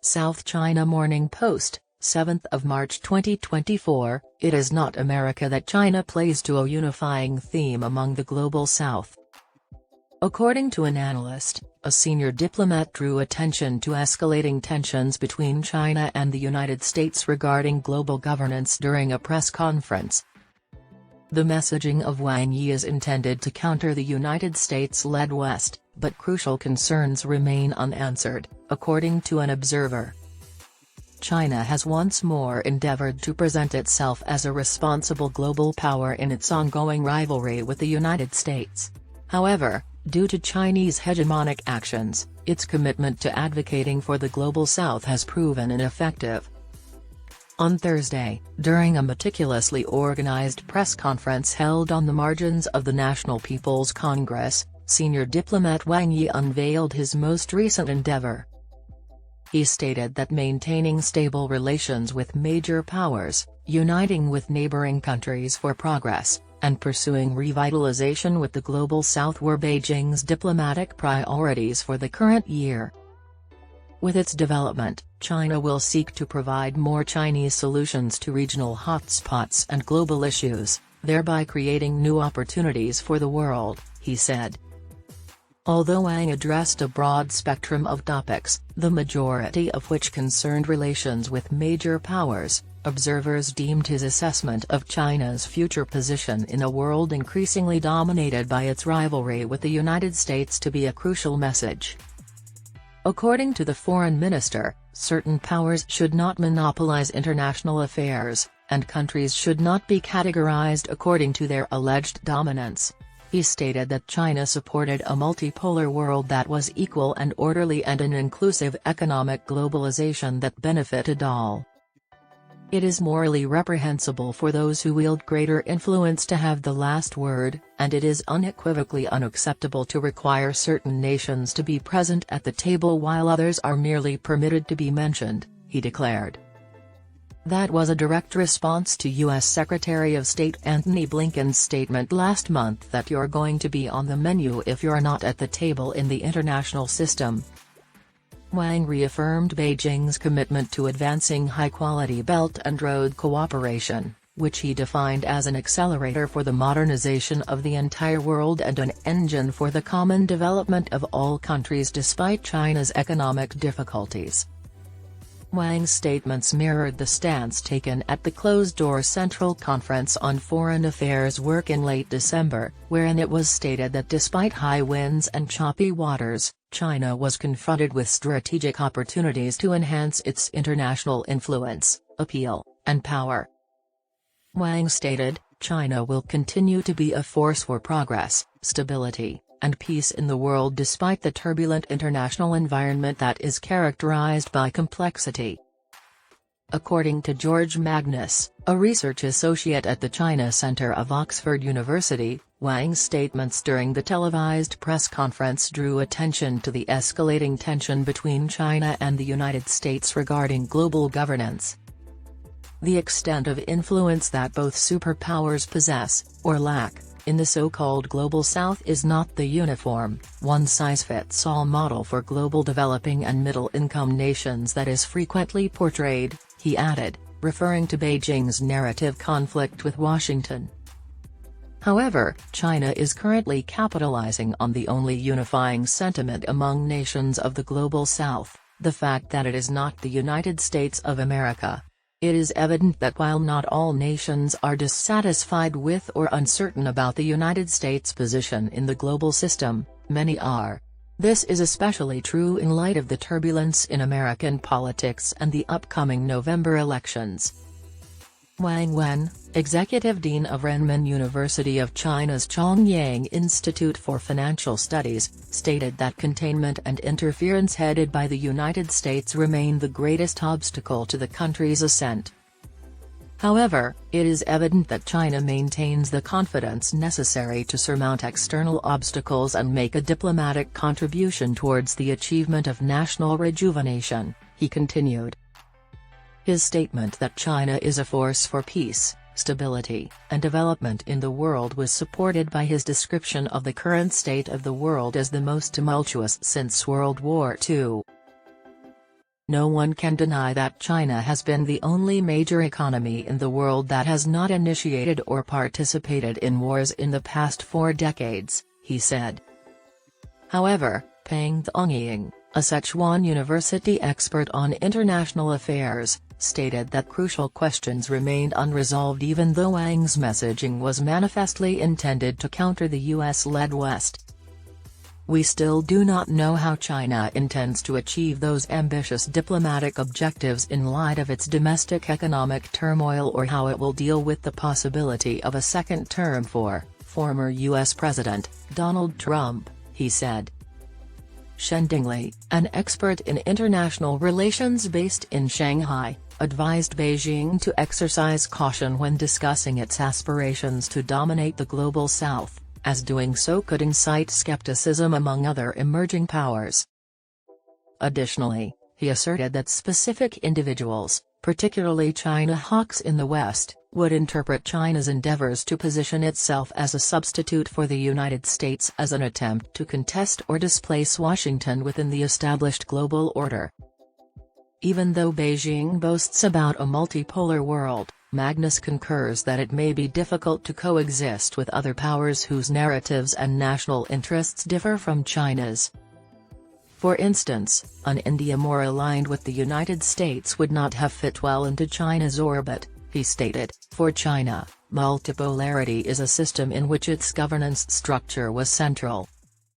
South China Morning Post, 7th of March 2024, it is not America that China plays to a unifying theme among the Global South. According to an analyst, a senior diplomat drew attention to escalating tensions between China and the United States regarding global governance during a press conference. The messaging of Wang Yi is intended to counter the United States-led West, but crucial concerns remain unanswered, according to an observer. China has once more endeavored to present itself as a responsible global power in its ongoing rivalry with the United States. However, due to Chinese hegemonic actions, its commitment to advocating for the Global South has proven ineffective. On Thursday, during a meticulously organized press conference held on the margins of the National People's Congress, senior diplomat Wang Yi unveiled his most recent endeavor. He stated that maintaining stable relations with major powers, uniting with neighboring countries for progress, and pursuing revitalization with the Global South were Beijing's diplomatic priorities for the current year. With its development, China will seek to provide more Chinese solutions to regional hotspots and global issues, thereby creating new opportunities for the world, he said. Although Wang addressed a broad spectrum of topics, the majority of which concerned relations with major powers, observers deemed his assessment of China's future position in a world increasingly dominated by its rivalry with the United States to be a crucial message. According to the foreign minister, certain powers should not monopolize international affairs, and countries should not be categorized according to their alleged dominance. He stated that China supported a multipolar world that was equal and orderly and an inclusive economic globalization that benefited all. It is morally reprehensible for those who wield greater influence to have the last word, and it is unequivocally unacceptable to require certain nations to be present at the table while others are merely permitted to be mentioned, he declared. That was a direct response to U.S. Secretary of State Antony Blinken's statement last month that you're going to be on the menu if you're not at the table in the international system. Wang reaffirmed Beijing's commitment to advancing high-quality Belt and Road cooperation, which he defined as an accelerator for the modernization of the entire world and an engine for the common development of all countries despite China's economic difficulties. Wang's statements mirrored the stance taken at the closed-door Central Conference on Foreign Affairs work in late December, wherein it was stated that despite high winds and choppy waters, China was confronted with strategic opportunities to enhance its international influence, appeal, and power. Wang stated, China will continue to be a force for progress, stability, and peace in the world despite the turbulent international environment that is characterized by complexity. According to George Magnus, a research associate at the China Center of Oxford University, Wang's statements during the televised press conference drew attention to the escalating tension between China and the United States regarding global governance. The extent of influence that both superpowers possess, or lack, in the so-called Global South is not the uniform, one-size-fits-all model for global developing and middle-income nations that is frequently portrayed, he added, referring to Beijing's narrative conflict with Washington. However, China is currently capitalizing on the only unifying sentiment among nations of the Global South, the fact that it is not the United States of America. It is evident that while not all nations are dissatisfied with or uncertain about the United States' position in the global system, many are. This is especially true in light of the turbulence in American politics and the upcoming November elections. Wang Wen, Executive Dean of Renmin University of China's Chongyang Institute for Financial Studies, stated that containment and interference headed by the United States remain the greatest obstacle to the country's ascent. However, it is evident that China maintains the confidence necessary to surmount external obstacles and make a diplomatic contribution towards the achievement of national rejuvenation, he continued. His statement that China is a force for peace, stability, and development in the world was supported by his description of the current state of the world as the most tumultuous since World War II. No one can deny that China has been the only major economy in the world that has not initiated or participated in wars in the past 4 decades, he said. However, Peng Dongying, a Sichuan University expert on international affairs, stated that crucial questions remained unresolved even though Wang's messaging was manifestly intended to counter the US-led West. We still do not know how China intends to achieve those ambitious diplomatic objectives in light of its domestic economic turmoil or how it will deal with the possibility of a second term for former U.S. President Donald Trump, he said. Shen Dingley, an expert in international relations based in Shanghai, advised Beijing to exercise caution when discussing its aspirations to dominate the global south, as doing so could incite skepticism among other emerging powers. Additionally, he asserted that specific individuals, particularly China hawks in the West, would interpret China's endeavors to position itself as a substitute for the United States as an attempt to contest or displace Washington within the established global order. Even though Beijing boasts about a multipolar world, Magnus concurs that it may be difficult to coexist with other powers whose narratives and national interests differ from China's. For instance, an India more aligned with the United States would not have fit well into China's orbit, he stated. For China, multipolarity is a system in which its governance structure was central.